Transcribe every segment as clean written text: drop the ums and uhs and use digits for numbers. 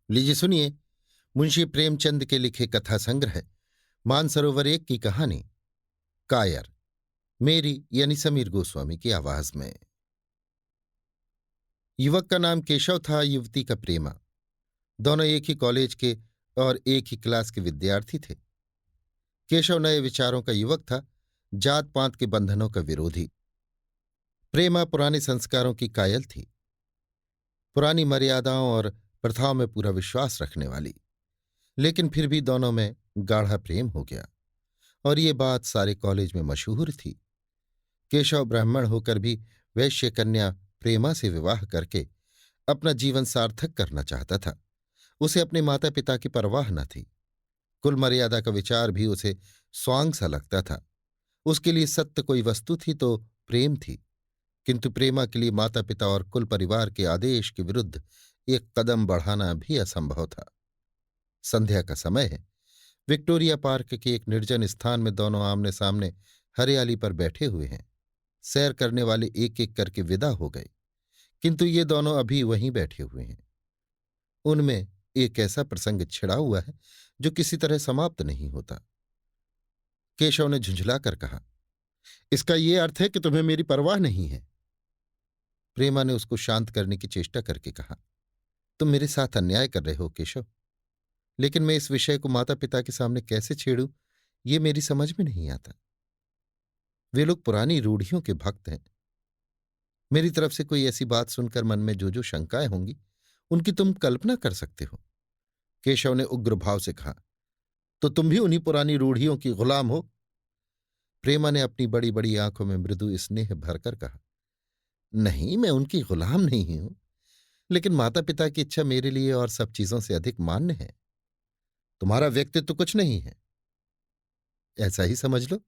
लीजिए सुनिए। मुंशी प्रेमचंद के लिखे कथा संग्रह मानसरोवर एक की कहानी कायर, मेरी यानी समीर गोस्वामी की आवाज में। युवक का नाम केशव था, युवती का प्रेमा। दोनों एक ही कॉलेज के और एक ही क्लास के विद्यार्थी थे। केशव नए विचारों का युवक था, जात पात के बंधनों का विरोधी। प्रेमा पुराने संस्कारों की कायल थी, पुरानी मर्यादाओं और प्रथाओं में पूरा विश्वास रखने वाली। लेकिन फिर भी दोनों में गाढ़ा प्रेम हो गया, और ये बात सारे कॉलेज में मशहूर थी। केशव ब्राह्मण होकर भी वैश्य कन्या प्रेमा से विवाह करके अपना जीवन सार्थक करना चाहता था। उसे अपने माता पिता की परवाह न थी। कुल मर्यादा का विचार भी उसे स्वांग सा लगता था। उसके लिए सत्य कोई वस्तु थी तो प्रेम थी, किंतु प्रेमा के लिए माता पिता और कुल परिवार के आदेश के विरुद्ध एक कदम बढ़ाना भी असंभव था। संध्या का समय है। विक्टोरिया पार्क के एक निर्जन स्थान में दोनों आमने सामने हरियाली पर बैठे हुए हैं। सैर करने वाले एक एक करके विदा हो गए, किंतु ये दोनों अभी वहीं बैठे हुए हैं। उनमें एक ऐसा प्रसंग छिड़ा हुआ है जो किसी तरह समाप्त नहीं होता। केशव ने झुंझलाकर कहा, इसका ये अर्थ है कि तुम्हें मेरी परवाह नहीं है। प्रेमा ने उसको शांत करने की चेष्टा करके कहा, तुम मेरे साथ अन्याय कर रहे हो केशव, लेकिन मैं इस विषय को माता पिता के सामने कैसे छेड़ूं, ये मेरी समझ में नहीं आता। वे लोग पुरानी रूढ़ियों के भक्त हैं। मेरी तरफ से कोई ऐसी बात सुनकर मन में जो जो शंकाएं होंगी, उनकी तुम कल्पना कर सकते हो। केशव ने उग्र भाव से कहा, तो तुम भी उन्हीं पुरानी रूढ़ियों की गुलाम हो? प्रेमा ने अपनी बड़ी बड़ी आंखों में मृदु स्नेह भरकर कहा, नहीं, मैं उनकी गुलाम नहीं हूं, लेकिन माता पिता की इच्छा मेरे लिए और सब चीजों से अधिक मान्य है। तुम्हारा व्यक्तित्व तो कुछ नहीं है, ऐसा ही समझ लो।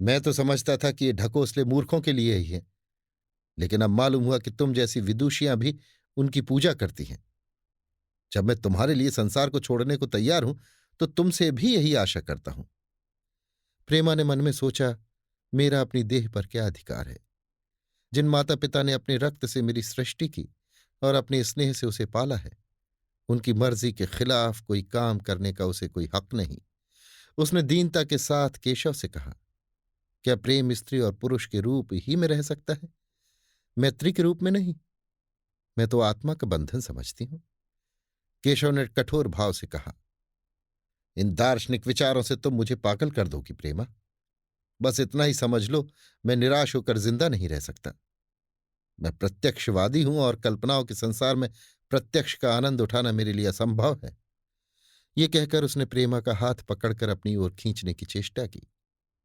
मैं तो समझता था कि ये ढकोसले मूर्खों के लिए ही है, लेकिन अब मालूम हुआ कि तुम जैसी विदुषियां भी उनकी पूजा करती हैं। जब मैं तुम्हारे लिए संसार को छोड़ने को तैयार हूं, तो तुमसे भी यही आशा करता हूं। प्रेमा ने मन में सोचा, मेरा अपनी देह पर क्या अधिकार है? जिन माता पिता ने अपने रक्त से मेरी सृष्टि की और अपने स्नेह से उसे पाला है, उनकी मर्जी के खिलाफ कोई काम करने का उसे कोई हक नहीं। उसने दीनता के साथ केशव से कहा, क्या प्रेम स्त्री और पुरुष के रूप ही में रह सकता है, मैत्री के रूप में नहीं? मैं तो आत्मा का बंधन समझती हूं। केशव ने कठोर भाव से कहा, इन दार्शनिक विचारों से तुम मुझे पागल कर दोगी प्रेमा। बस इतना ही समझ लो, मैं निराश होकर जिंदा नहीं रह सकता। मैं प्रत्यक्षवादी हूं और कल्पनाओं के संसार में प्रत्यक्ष का आनंद उठाना मेरे लिए असंभव है। ये कहकर उसने प्रेमा का हाथ पकड़कर अपनी ओर खींचने की चेष्टा की।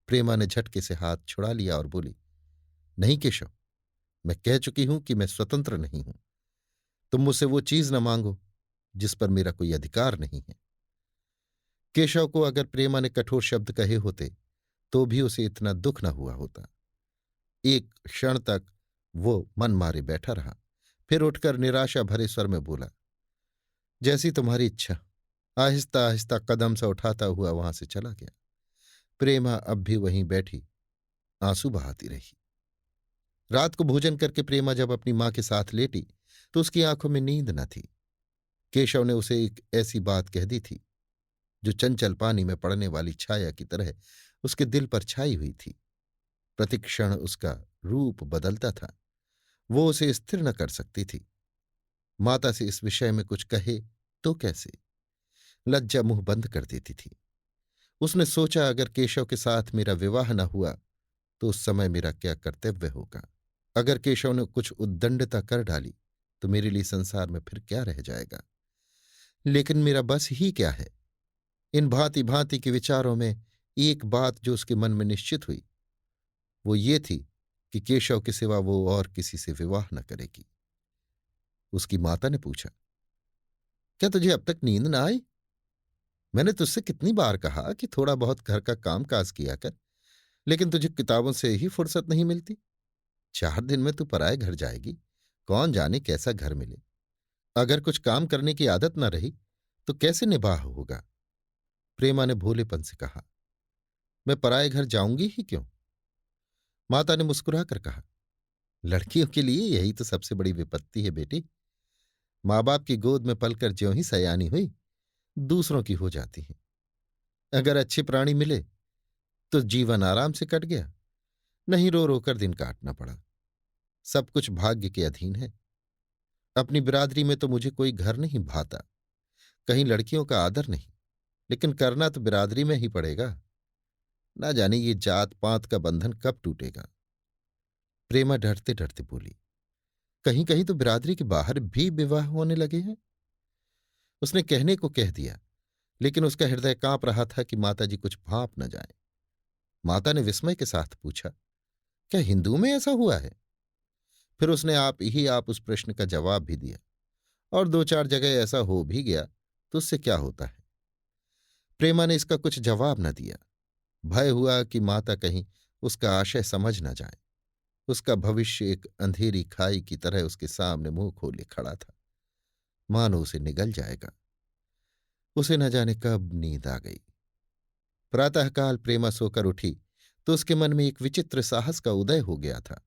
प्रेमा ने झटके से हाथ छुड़ा लिया और बोली, नहीं केशव, मैं कह चुकी हूं कि मैं स्वतंत्र नहीं हूं। तुम मुझसे वो चीज न मांगो जिस पर मेरा कोई अधिकार नहीं है। केशव को अगर प्रेमा ने कठोर शब्द कहे होते तो भी उसे इतना दुख न हुआ होता। एक क्षण तक वो मन मारे बैठा रहा, फिर उठकर निराशा भरे स्वर में बोला, जैसी तुम्हारी इच्छा। आहिस्ता आहिस्ता कदम सा उठाता हुआ वहां से चला गया। प्रेमा अब भी वहीं बैठी आंसू बहाती रही। रात को भोजन करके प्रेमा जब अपनी मां के साथ लेटी तो उसकी आंखों में नींद न थी। केशव ने उसे एक ऐसी बात कह दी थी जो चंचल पानी में पड़ने वाली छाया की तरह उसके दिल पर छाई हुई थी। प्रतिक्षण उसका रूप बदलता था। वो उसे स्थिर न कर सकती थी। माता से इस विषय में कुछ कहे तो कैसे? लज्जा मुंह बंद कर देती थी। उसने सोचा, अगर केशव के साथ मेरा विवाह न हुआ तो उस समय मेरा क्या कर्तव्य होगा? अगर केशव ने कुछ उद्दंडता कर डाली तो मेरे लिए संसार में फिर क्या रह जाएगा? लेकिन मेरा बस ही क्या है? इन भांति भांति के विचारों में एक बात जो उसके मन में निश्चित हुई, वो ये थी कि केशव के सिवा वो और किसी से विवाह न करेगी। उसकी माता ने पूछा, क्या तुझे अब तक नींद न आई? मैंने तुझसे कितनी बार कहा कि थोड़ा बहुत घर का काम काज किया कर, लेकिन तुझे किताबों से ही फुर्सत नहीं मिलती। 4 दिन में तू पराए घर जाएगी, कौन जाने कैसा घर मिले। अगर कुछ काम करने की आदत न रही तो कैसे निबाह होगा? प्रेमा ने भोलेपन से कहा, मैं पराए घर जाऊंगी ही क्यों? माता ने मुस्कुराकर कहा, लड़कियों के लिए यही तो सबसे बड़ी विपत्ति है बेटी। माँ बाप की गोद में पलकर ज्यों ही सयानी हुई, दूसरों की हो जाती हैं। अगर अच्छे प्राणी मिले तो जीवन आराम से कट गया, नहीं रो रो कर दिन काटना पड़ा। सब कुछ भाग्य के अधीन है। अपनी बिरादरी में तो मुझे कोई घर नहीं भाता, कहीं लड़कियों का आदर नहीं, लेकिन करना तो बिरादरी में ही पड़ेगा। ना जाने ये जात पात का बंधन कब टूटेगा। प्रेमा डरते डरते बोली, कहीं कहीं तो बिरादरी के बाहर भी विवाह होने लगे हैं। उसने कहने को कह दिया, लेकिन उसका हृदय कांप रहा था कि माताजी कुछ भांप न जाए। माता ने विस्मय के साथ पूछा, क्या हिंदू में ऐसा हुआ है? फिर उसने आप उस प्रश्न का जवाब भी दिया, और दो चार जगह ऐसा हो भी गया तो उससे क्या होता है। प्रेमा ने इसका कुछ जवाब न दिया। भय हुआ कि माता कहीं उसका आशय समझ न जाए। उसका भविष्य एक अंधेरी खाई की तरह उसके सामने मुंह खोले खड़ा था, मानो उसे निगल जाएगा। उसे न जाने कब नींद आ गई। प्रातःकाल प्रेमा सोकर उठी तो उसके मन में एक विचित्र साहस का उदय हो गया था।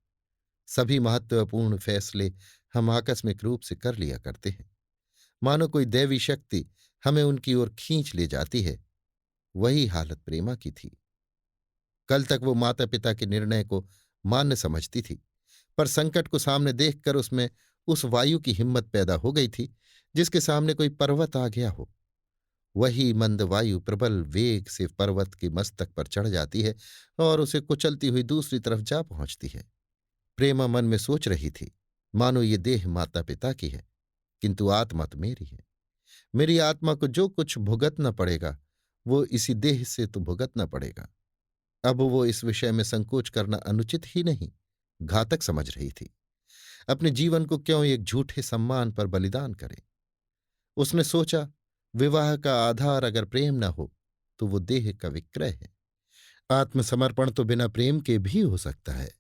सभी महत्वपूर्ण फैसले हम आकस्मिक रूप से कर लिया करते हैं, मानो कोई दैवी शक्ति हमें उनकी ओर खींच ले जाती है। वही हालत प्रेमा की थी। कल तक वो माता पिता के निर्णय को मान्य समझती थी, पर संकट को सामने देखकर उसमें उस वायु की हिम्मत पैदा हो गई थी जिसके सामने कोई पर्वत आ गया हो। वही मंद वायु प्रबल वेग से पर्वत के मस्तक पर चढ़ जाती है और उसे कुचलती हुई दूसरी तरफ जा पहुंचती है। प्रेमा मन में सोच रही थी, मानो ये देह माता पिता की है, किंतु आत्मा तो मेरी है। मेरी आत्मा को जो कुछ भुगतना पड़ेगा वो इसी देह से तो भुगतना पड़ेगा। अब वो इस विषय में संकोच करना अनुचित ही नहीं, घातक समझ रही थी। अपने जीवन को क्यों एक झूठे सम्मान पर बलिदान करे। उसने सोचा, विवाह का आधार अगर प्रेम न हो तो वो देह का विक्रय है। आत्मसमर्पण तो बिना प्रेम के भी हो सकता है।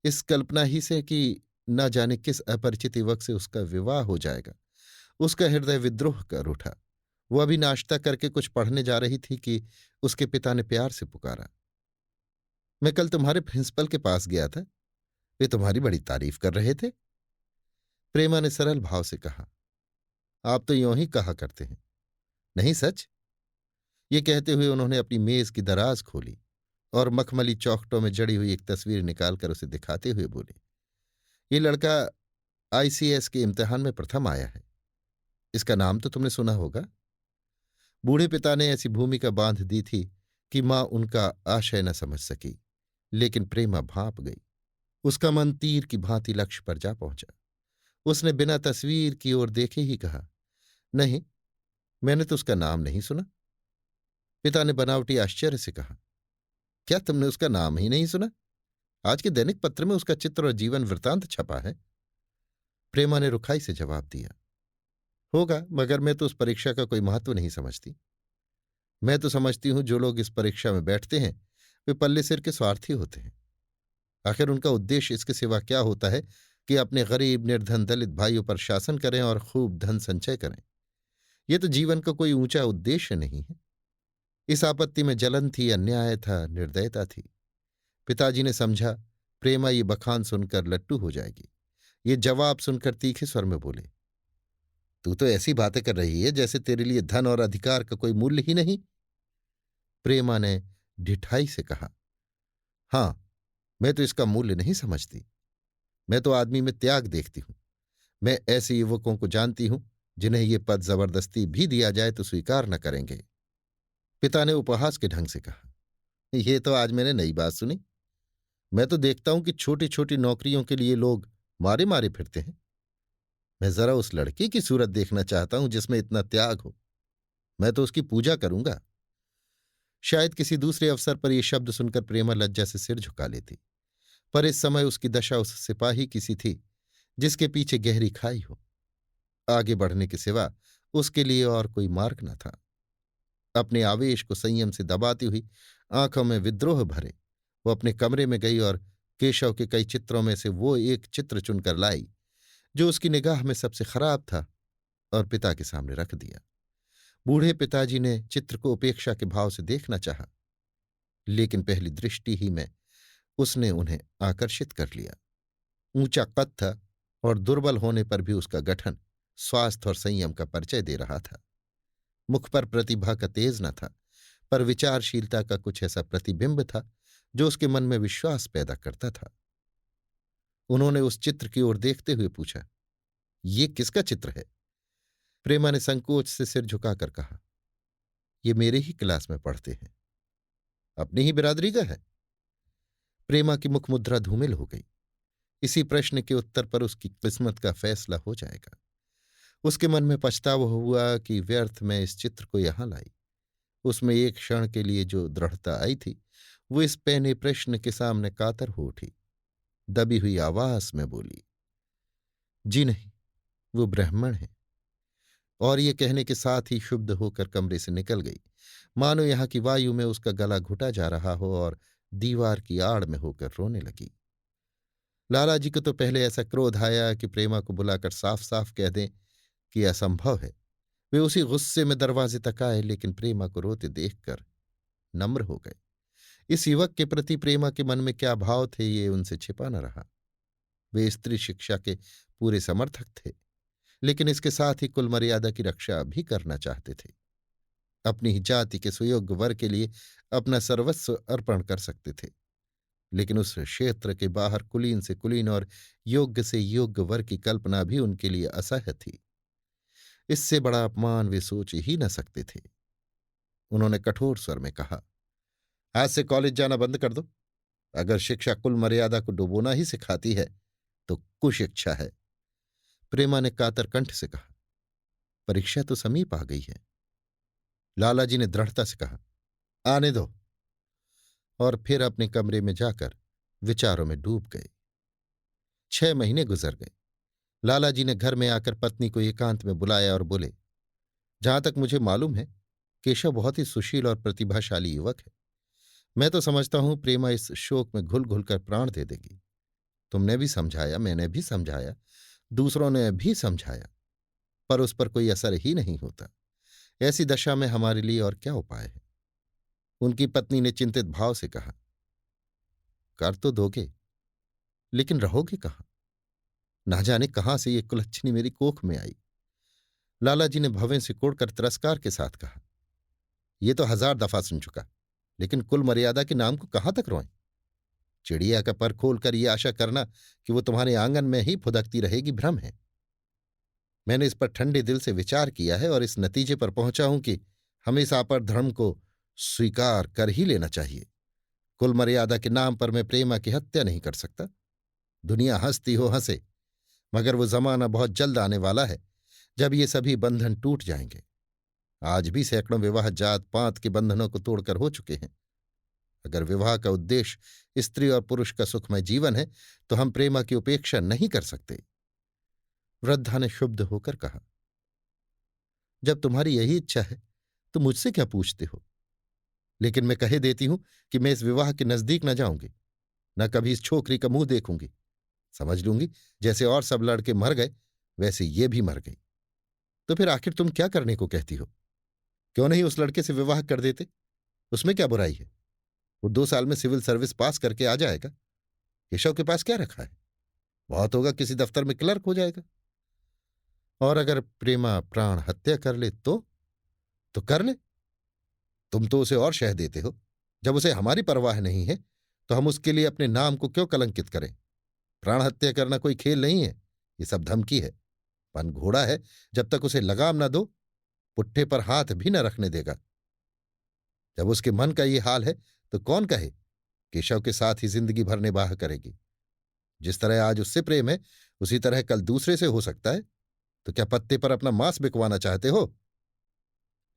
इस कल्पना ही से कि न जाने किस अपरिचित युवक से उसका विवाह हो जाएगा, उसका हृदय विद्रोह कर उठा। वो अभी नाश्ता करके कुछ पढ़ने जा रही थी कि उसके पिता ने प्यार से पुकारा, मैं कल तुम्हारे प्रिंसिपल के पास गया था, वे तुम्हारी बड़ी तारीफ कर रहे थे। प्रेमा ने सरल भाव से कहा, आप तो यूं ही कहा करते हैं। नहीं सच। ये कहते हुए उन्होंने अपनी मेज की दराज खोली और मखमली चौखटों में जड़ी हुई एक तस्वीर निकालकर उसे दिखाते हुए बोले, ये लड़का आईसीएस के इम्तिहान में प्रथम आया है। इसका नाम तो तुमने सुना होगा। बूढ़े पिता ने ऐसी भूमिका बांध दी थी कि मां उनका आशय न समझ सकी, लेकिन प्रेमा भांप गई। उसका मन तीर की भांति लक्ष्य पर जा पहुंचा। उसने बिना तस्वीर की ओर देखे ही कहा, नहीं, मैंने तो उसका नाम नहीं सुना। पिता ने बनावटी आश्चर्य से कहा, क्या तुमने उसका नाम ही नहीं सुना? आज के दैनिक पत्र में उसका चित्र और जीवन वृतांत छपा है। प्रेमा ने रुखाई से जवाब दिया, होगा, मगर मैं तो उस परीक्षा का कोई महत्व नहीं समझती। मैं तो समझती हूं जो लोग इस परीक्षा में बैठते हैं वे पल्ले सिर के स्वार्थी होते हैं। आखिर उनका उद्देश्य इसके सिवा क्या होता है कि अपने गरीब निर्धन दलित भाइयों पर शासन करें और खूब धन संचय करें। यह तो जीवन का कोई ऊंचा उद्देश्य नहीं है। इस आपत्ति में जलन थी, अन्याय था, निर्दयता थी। पिताजी ने समझा प्रेमा ये बखान सुनकर लट्टू हो जाएगी। ये जवाब सुनकर तीखे स्वर में बोले, तू तो ऐसी बातें कर रही है जैसे तेरे लिए धन और अधिकार का कोई मूल्य ही नहीं। प्रेमा ने ढिठाई से कहा, हां, मैं तो इसका मूल्य नहीं समझती। मैं तो आदमी में त्याग देखती हूं। मैं ऐसे युवकों को जानती हूं जिन्हें ये पद जबरदस्ती भी दिया जाए तो स्वीकार न करेंगे। पिता ने उपहास के ढंग से कहा, यह तो आज मैंने नई बात सुनी। मैं तो देखता हूं कि छोटी छोटी नौकरियों के लिए लोग मारे मारे फिरते हैं। मैं जरा उस लड़की की सूरत देखना चाहता हूं जिसमें इतना त्याग हो। मैं तो उसकी पूजा करूंगा। शायद किसी दूसरे अवसर पर यह शब्द सुनकर प्रेमा लज्जा से सिर झुका लेती, पर इस समय उसकी दशा उस सिपाही की सी थी जिसके पीछे गहरी खाई हो। आगे बढ़ने के सिवा उसके लिए और कोई मार्ग न था। अपने आवेश को संयम से दबाती हुई, आंखों में विद्रोह भरे, वो अपने कमरे में गई और केशव के कई चित्रों में से वो एक चित्र चुनकर लाई जो उसकी निगाह में सबसे खराब था और पिता के सामने रख दिया। बूढ़े पिताजी ने चित्र को उपेक्षा के भाव से देखना चाहा, लेकिन पहली दृष्टि ही में उसने उन्हें आकर्षित कर लिया। ऊंचा कद था और दुर्बल होने पर भी उसका गठन स्वास्थ्य और संयम का परिचय दे रहा था। मुख पर प्रतिभा का तेज न था, पर विचारशीलता का कुछ ऐसा प्रतिबिंब था जो उसके मन में विश्वास पैदा करता था। उन्होंने उस चित्र की ओर देखते हुए पूछा, ये किसका चित्र है? प्रेमा ने संकोच से सिर झुकाकर कहा, ये मेरे ही क्लास में पढ़ते हैं। अपनी ही बिरादरी का है? प्रेमा की मुख मुद्रा धूमिल हो गई। इसी प्रश्न के उत्तर पर उसकी किस्मत का फैसला हो जाएगा। उसके मन में पछतावा हुआ कि व्यर्थ में इस चित्र को यहां लाई। उसमें एक क्षण के लिए जो दृढ़ता आई थी, वो इस पैने प्रश्न के सामने कातर हो उठी। दबी हुई आवाज में बोली, जी नहीं, वो ब्राह्मण है। और ये कहने के साथ ही शुद्ध होकर कमरे से निकल गई, मानो यहां की वायु में उसका गला घुटा जा रहा हो, और दीवार की आड़ में होकर रोने लगी। लाला जी को तो पहले ऐसा क्रोध आया कि प्रेमा को बुलाकर साफ साफ कह दें कि असंभव है। वे उसी गुस्से में दरवाजे तक आए, लेकिन प्रेमा को रोते देखकर नम्र हो गए। इस युवक के प्रति प्रेमा के मन में क्या भाव थे, ये उनसे छिपा न रहा। वे स्त्री शिक्षा के पूरे समर्थक थे, लेकिन इसके साथ ही कुल मर्यादा की रक्षा भी करना चाहते थे। अपनी ही जाति के सुयोग्य वर के लिए अपना सर्वस्व अर्पण कर सकते थे, लेकिन उस क्षेत्र के बाहर कुलीन से कुलीन और योग्य से योग्य वर की कल्पना भी उनके लिए असह्य थी। इससे बड़ा अपमान वे सोच ही न सकते थे। उन्होंने कठोर स्वर में कहा, आज से कॉलेज जाना बंद कर दो। अगर शिक्षा कुल मर्यादा को डुबोना ही सिखाती है तो कुशिक्षा है। प्रेमा ने कातर कंठ से कहा, परीक्षा तो समीप आ गई है। लाला जी ने दृढ़ता से कहा, आने दो। और फिर अपने कमरे में जाकर विचारों में डूब गए। 6 महीने गुजर गए। लाला जी ने घर में आकर पत्नी को एकांत में बुलाया और बोले, जहां तक मुझे मालूम है, केशव बहुत ही सुशील और प्रतिभाशाली युवक है। मैं तो समझता हूं प्रेमा इस शोक में घुल घुल कर प्राण दे देगी। तुमने भी समझाया, मैंने भी समझाया, दूसरों ने भी समझाया, पर उस पर कोई असर ही नहीं होता। ऐसी दशा में हमारे लिए और क्या उपाय है? उनकी पत्नी ने चिंतित भाव से कहा, कर तो दोगे, लेकिन रहोगे कहां? ना जाने कहां से ये कुलच्छनी मेरी कोख में आई। लाला जी ने भवें से कोड़कर तिरस्कार के साथ कहा, ये तो 1000 दफा सुन चुका, लेकिन कुल मर्यादा के नाम को कहां तक रोएं? चिड़िया का पर खोलकर ये आशा करना कि वो तुम्हारे आंगन में ही फुदकती रहेगी भ्रम है। मैंने इस पर ठंडे दिल से विचार किया है और इस नतीजे पर पहुंचा हूं कि हमें इस आपर धर्म को स्वीकार कर ही लेना चाहिए। कुल मर्यादा के नाम पर मैं प्रेमा की हत्या नहीं कर सकता। दुनिया हंसती हो हंसे, मगर वो जमाना बहुत जल्द आने वाला है जब ये सभी बंधन टूट जाएंगे। आज भी सैकड़ों विवाह जात पात के बंधनों को तोड़कर हो चुके हैं। अगर विवाह का उद्देश्य स्त्री और पुरुष का सुखमय जीवन है, तो हम प्रेमा की उपेक्षा नहीं कर सकते। वृद्धा ने क्षुब्ध होकर कहा, जब तुम्हारी यही इच्छा है तो मुझसे क्या पूछते हो? लेकिन मैं कहे देती हूं कि मैं इस विवाह के नजदीक न जाऊंगी, न कभी इस छोकरी का मुंह देखूंगी। समझ लूंगी जैसे और सब लड़के मर गए वैसे ये भी मर गई। तो फिर आखिर तुम क्या करने को कहती हो? क्यों नहीं उस लड़के से विवाह कर देते? उसमें क्या बुराई है? वो 2 साल में सिविल सर्विस पास करके आ जाएगा। केशव के पास क्या रखा है? बहुत होगा किसी दफ्तर में क्लर्क हो जाएगा। और अगर प्रेमा प्राण हत्या कर ले तो कर ले। तुम तो उसे और शह देते हो। जब उसे हमारी परवाह नहीं है तो हम उसके लिए अपने नाम को क्यों कलंकित करें? प्राण हत्या करना कोई खेल नहीं है, ये सब धमकी है। पन घोड़ा है, जब तक उसे लगाम न दो पुट्ठे पर हाथ भी न रखने देगा। जब उसके मन का ये हाल है तो कौन कहे केशव के साथ ही जिंदगी भर निबाह करेगी। जिस तरह आज उससे प्रेम है उसी तरह कल दूसरे से हो सकता है। तो क्या पत्ते पर अपना मांस बिकवाना चाहते हो?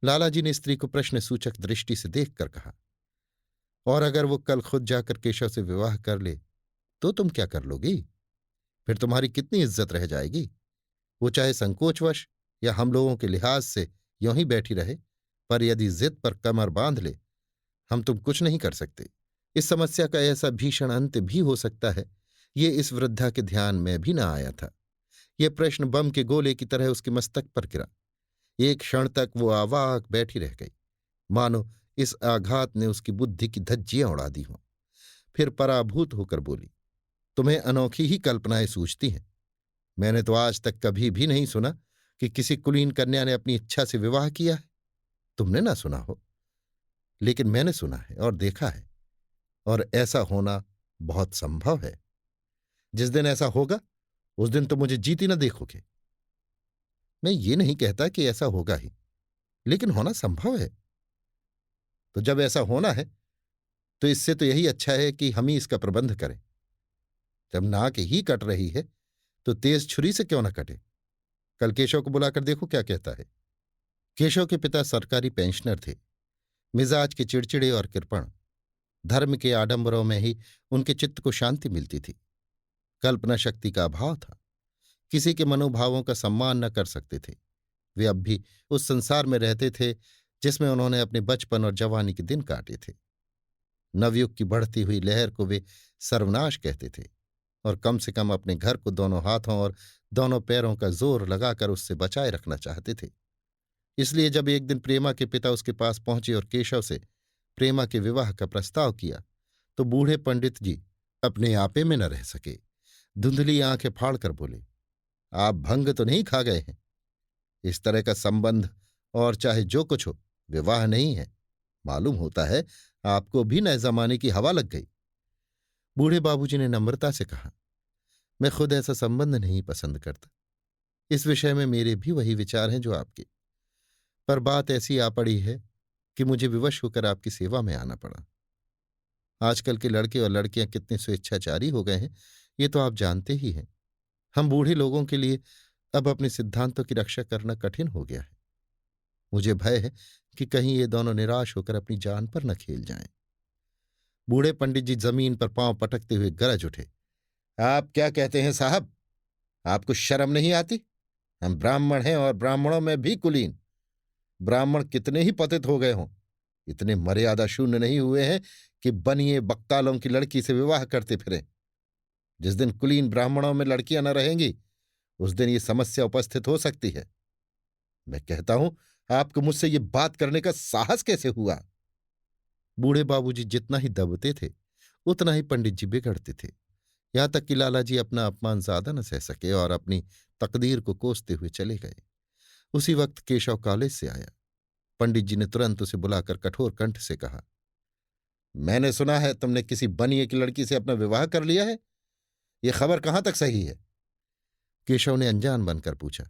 लाला जी ने स्त्री को प्रश्न सूचक दृष्टि से देखकर कहा, और अगर वो कल खुद जाकर केशव से विवाह कर ले तो तुम क्या कर लोगी? फिर तुम्हारी कितनी इज्जत रह जाएगी? वो चाहे संकोचवश या हम लोगों के लिहाज से यों ही बैठी रहे, पर यदि जिद पर कमर बांध ले, हम तुम कुछ नहीं कर सकते। इस समस्या का ऐसा भीषण अंत भी हो सकता है, ये इस वृद्धा के ध्यान में भी न आया था। ये प्रश्न बम के गोले की तरह उसके मस्तक पर गिरा। एक क्षण तक वो अवाक बैठी रह गई, मानो इस आघात ने उसकी बुद्धि की धज्जियां उड़ा दी हों। फिर पराभूत होकर बोली, तुम्हें अनोखी ही कल्पनाएं सूझती हैं। मैंने तो आज तक कभी भी नहीं सुना कि किसी कुलीन कन्या ने अपनी इच्छा से विवाह किया है? तुमने ना सुना हो, लेकिन मैंने सुना है और देखा है, और ऐसा होना बहुत संभव है। जिस दिन ऐसा होगा उस दिन तो मुझे जीती न देखोगे। मैं ये नहीं कहता कि ऐसा होगा ही, लेकिन होना संभव है। तो जब ऐसा होना है तो इससे तो यही अच्छा है कि हम ही इसका प्रबंध करें। जब नाक ही कट रही है तो तेज छुरी से क्यों न कटे। कल केशव को बुलाकर देखो क्या कहता है। केशव के पिता सरकारी पेंशनर थे, मिजाज के चिड़चिड़े और कृपण। धर्म के आडंबरों में ही उनके चित्त को शांति मिलती थी। कल्पना शक्ति का अभाव था, किसी के मनोभावों का सम्मान न कर सकते थे। वे अब भी उस संसार में रहते थे जिसमें उन्होंने अपने बचपन और जवानी के दिन काटे थे। नवयुग की बढ़ती हुई लहर को वे सर्वनाश कहते थे, और कम से कम अपने घर को दोनों हाथों और दोनों पैरों का जोर लगाकर उससे बचाए रखना चाहते थे। इसलिए जब एक दिन प्रेमा के पिता उसके पास पहुंचे और केशव से प्रेमा के विवाह का प्रस्ताव किया, तो बूढ़े पंडित जी अपने आपे में न रह सके। धुंधली आंखें फाड़कर बोले, आप भंग तो नहीं खा गए हैं? इस तरह का संबंध और चाहे जो कुछ हो, विवाह नहीं है। मालूम होता है आपको भी नए जमाने की हवा लग गई। बूढ़े बाबूजी ने नम्रता से कहा, मैं खुद ऐसा संबंध नहीं पसंद करता। इस विषय में मेरे भी वही विचार हैं जो आपके, पर बात ऐसी आ पड़ी है कि मुझे विवश होकर आपकी सेवा में आना पड़ा। आजकल के लड़के और लड़कियां कितने स्वेच्छाचारी हो गए हैं, ये तो आप जानते ही हैं। हम बूढ़े लोगों के लिए अब अपने सिद्धांतों की रक्षा करना कठिन हो गया है। मुझे भय है कि कहीं ये दोनों निराश होकर अपनी जान पर न खेल जाएं। बूढ़े पंडित जी जमीन पर पांव पटकते हुए गरज उठे, आप क्या कहते हैं साहब? आपको शर्म नहीं आती? हम ब्राह्मण हैं और ब्राह्मणों में भी कुलीन। ब्राह्मण कितने ही पतित हो गए हों, इतने मर्यादा शून्य नहीं हुए हैं कि बनिए बक्तालों की लड़की से विवाह करते फिरें। जिस दिन कुलीन ब्राह्मणों में लड़कियां न रहेंगी, उस दिन ये समस्या उपस्थित हो सकती है। मैं कहता हूं, आपको मुझसे ये बात करने का साहस कैसे हुआ? बूढ़े बाबूजी जितना ही दबते थे उतना ही पंडित जी बिगड़ते थे। यहां तक कि लाला जी अपना अपमान ज्यादा न सह सके और अपनी तकदीर को कोसते हुए चले गए। उसी वक्त केशव कॉलेज से आया। पंडित जी ने तुरंत उसे बुलाकर कठोर कंठ से कहा, मैंने सुना है तुमने किसी बनिए की लड़की से अपना विवाह कर लिया है। यह खबर कहां तक सही है? केशव ने अनजान बनकर पूछा,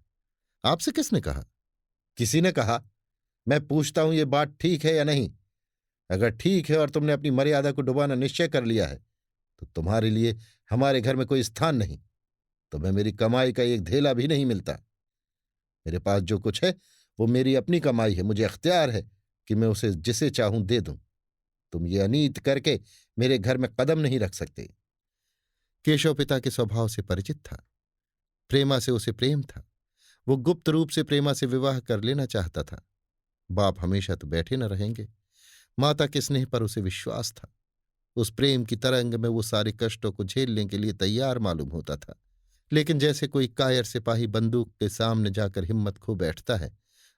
आपसे किसने कहा? किसी ने कहा। मैं पूछता हूं, ये बात ठीक है या नहीं? अगर ठीक है और तुमने अपनी मर्यादा को डुबाना निश्चय कर लिया है, तो तुम्हारे लिए हमारे घर में कोई स्थान नहीं। तुम्हें मेरी कमाई का एक धेला भी नहीं मिलता। मेरे पास जो कुछ है वो मेरी अपनी कमाई है। मुझे अख्तियार है कि मैं उसे जिसे चाहूं दे दूं। तुम ये अनीत करके मेरे घर में कदम नहीं रख सकते। केशव पिता के स्वभाव से परिचित था। प्रेमा से उसे प्रेम था। वो गुप्त रूप से प्रेमा से विवाह कर लेना चाहता था। बाप हमेशा तो बैठे न रहेंगे। माता के स्नेह पर उसे विश्वास था। उस प्रेम की तरंग में वो सारे कष्टों को झेलने के लिए तैयार मालूम होता था। लेकिन जैसे कोई कायर सिपाही बंदूक के सामने जाकर हिम्मत खो बैठता है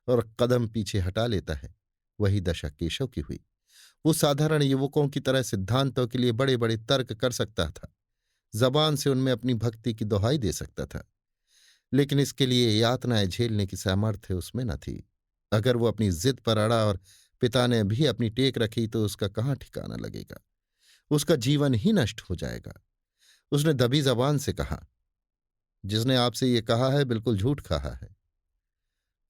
और कदम पीछे हटा लेता है, वही दशा केशव की हुई। वो साधारण युवकों की तरह सिद्धांतों के लिए बड़े बड़े तर्क कर सकता था, जबान से उनमें अपनी भक्ति की दोहाई दे सकता था, लेकिन इसके लिए यातनाएं झेलने की सामर्थ्य उसमें न थी। अगर वो अपनी जिद पर अड़ा और पिता ने भी अपनी टेक रखी तो उसका कहाँ ठिकाना लगेगा। उसका जीवन ही नष्ट हो जाएगा। उसने दबी जबान से कहा, जिसने आपसे ये कहा है बिल्कुल झूठ कहा है।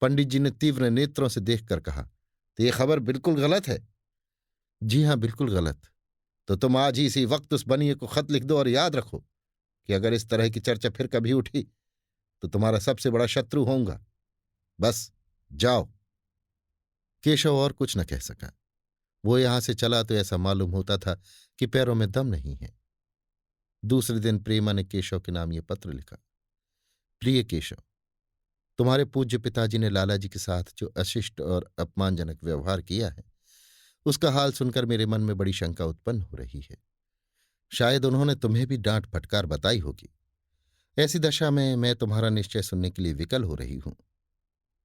पंडित जी ने तीव्र नेत्रों से देखकर कहा, तो ये खबर बिल्कुल गलत है? जी हां, बिल्कुल गलत। तो तुम आज ही इसी वक्त उस बनिए को खत लिख दो और याद रखो कि अगर इस तरह की चर्चा फिर कभी उठी तो तुम्हारा सबसे बड़ा शत्रु होऊंगा। बस जाओ। केशव और कुछ न कह सका। वो यहां से चला तो ऐसा मालूम होता था कि पैरों में दम नहीं है। दूसरे दिन प्रेमा ने केशव के नाम ये पत्र लिखा, प्रिय केशव, तुम्हारे पूज्य पिताजी ने लाला जी के साथ जो अशिष्ट और अपमानजनक व्यवहार किया है, उसका हाल सुनकर मेरे मन में बड़ी शंका उत्पन्न हो रही है। शायद उन्होंने तुम्हें भी डांट फटकार बताई होगी। ऐसी दशा में मैं तुम्हारा निश्चय सुनने के लिए विकल हो रही हूं।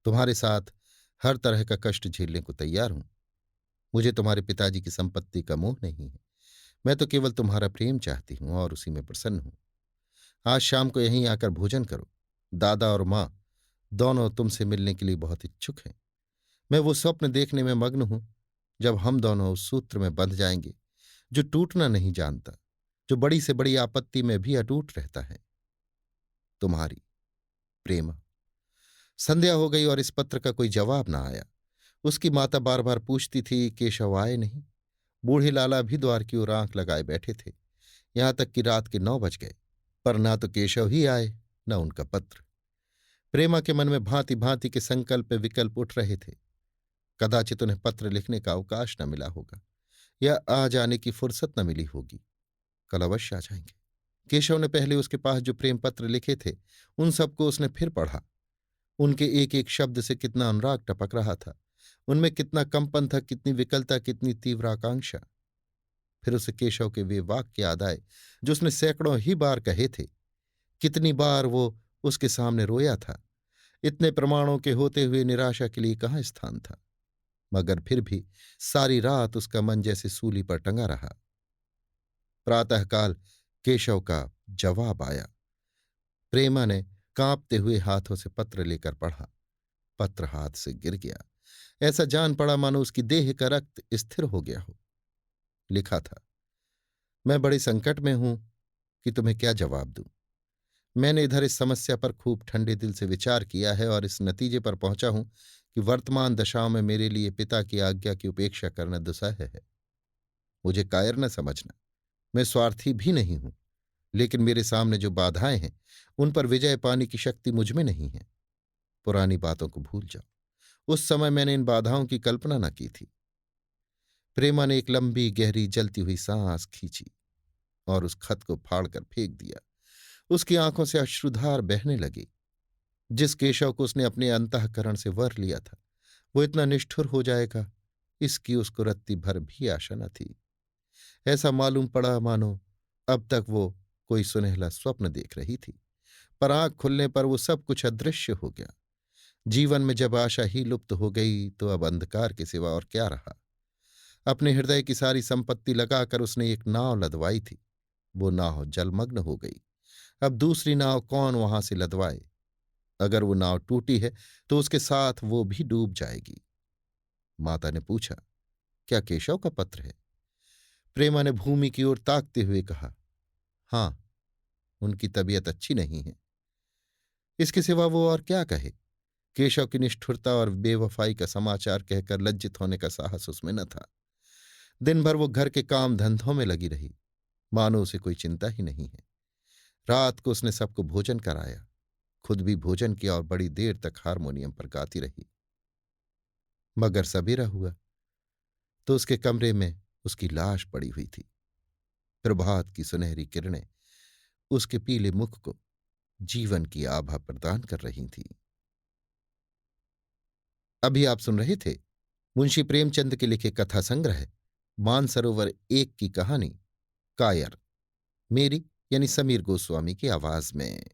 तुम्हारे साथ हर तरह का कष्ट झेलने को तैयार हूं। मुझे तुम्हारे पिताजी की संपत्ति का मोह नहीं है। मैं तो केवल तुम्हारा प्रेम चाहती हूं और उसी में प्रसन्न हूं। आज शाम को यहीं आकर भोजन करो। दादा और माँ दोनों तुमसे मिलने के लिए बहुत इच्छुक हैं। मैं वो स्वप्न देखने में मग्न हूं जब हम दोनों उस सूत्र में बंध जाएंगे जो टूटना नहीं जानता, जो बड़ी से बड़ी आपत्ति में भी अटूट रहता है। तुम्हारी प्रेमा। संध्या हो गई और इस पत्र का कोई जवाब ना आया। उसकी माता बार बार पूछती थी, केशव आए नहीं। बूढ़े लाला भी द्वार की ओर आंख लगाए बैठे थे। यहां तक कि रात के 9 बज गए, पर ना तो केशव ही आए, न उनका पत्र। प्रेमा के मन में भांति भांति के संकल्प विकल्प उठ रहे थे। कदाचित उन्हें पत्र लिखने का अवकाश न मिला होगा, या आ जाने की फुर्सत न मिली होगी। कल अवश्य आ जाएंगे। केशव ने पहले उसके पास जो प्रेम पत्र लिखे थे, उन सबको उसने फिर पढ़ा। उनके एक एक शब्द से कितना अनुराग टपक रहा था, उनमें कितना कंपन था, कितनी विकलता, कितनी तीव्र आकांक्षा। फिर उसे केशव के वे वाक्य याद आए जो उसने सैकड़ों ही बार कहे थे। कितनी बार वो उसके सामने रोया था। इतने प्रमाणों के होते हुए निराशा के लिए कहाँ स्थान था। मगर फिर भी सारी रात उसका मन जैसे सूली पर टंगा रहा। प्रातःकाल केशव का जवाब आया। प्रेमा ने कांपते हुए हाथों से पत्र लेकर पढ़ा। पत्र हाथ से गिर गया। ऐसा जान पड़ा मानो उसकी देह का रक्त स्थिर हो गया हो। लिखा था, मैं बड़े संकट में हूं कि तुम्हें क्या जवाब दूं। मैंने इधर इस समस्या पर खूब ठंडे दिल से विचार किया है और इस नतीजे पर पहुंचा हूं कि वर्तमान दशाओं में मेरे लिए पिता की आज्ञा की उपेक्षा करना दुस्सह है। मुझे कायर न समझना। मैं स्वार्थी भी नहीं हूं, लेकिन मेरे सामने जो बाधाएं हैं उन पर विजय पाने की शक्ति मुझ में नहीं है। पुरानी बातों को भूल जाओ। उस समय मैंने इन बाधाओं की कल्पना न की थी। प्रेमा ने एक लंबी गहरी जलती हुई सांस खींची और उस खत को फाड़कर फेंक दिया। उसकी आंखों से अश्रुधार बहने लगी। जिस केशव को उसने अपने अंतःकरण से वर लिया था, वो इतना निष्ठुर हो जाएगा, इसकी उसको रत्ती भर भी आशा न थी। ऐसा मालूम पड़ा मानो अब तक वो कोई सुनहला स्वप्न देख रही थी, पर आंख खुलने पर वो सब कुछ अदृश्य हो गया। जीवन में जब आशा ही लुप्त हो गई तो अब अंधकार के सिवा और क्या रहा। अपने हृदय की सारी संपत्ति लगाकर उसने एक नाव लदवाई थी। वो नाव जलमग्न हो गई। अब दूसरी नाव कौन वहां से लदवाए। अगर वो नाव टूटी है तो उसके साथ वो भी डूब जाएगी। माता ने पूछा, क्या केशव का पत्र है? प्रेमा ने भूमि की ओर ताकते हुए कहा, हां, उनकी तबीयत अच्छी नहीं है। इसके सिवा वो और क्या कहे। केशव की निष्ठुरता और बेवफाई का समाचार कहकर लज्जित होने का साहस उसमें न था। दिन भर वो घर के काम धंधों में लगी रही, मानो उसे कोई चिंता ही नहीं है। रात को उसने सबको भोजन कराया, खुद भी भोजन किया और बड़ी देर तक हारमोनियम पर गाती रही। मगर सवेरा हुआ तो उसके कमरे में उसकी लाश पड़ी हुई थी। प्रभात की सुनहरी किरणें उसके पीले मुख को जीवन की आभा प्रदान कर रही थीं। अभी आप सुन रहे थे मुंशी प्रेमचंद के लिखे कथा संग्रह मानसरोवर 1 की कहानी कायर, मेरी यानी समीर गोस्वामी की आवाज में।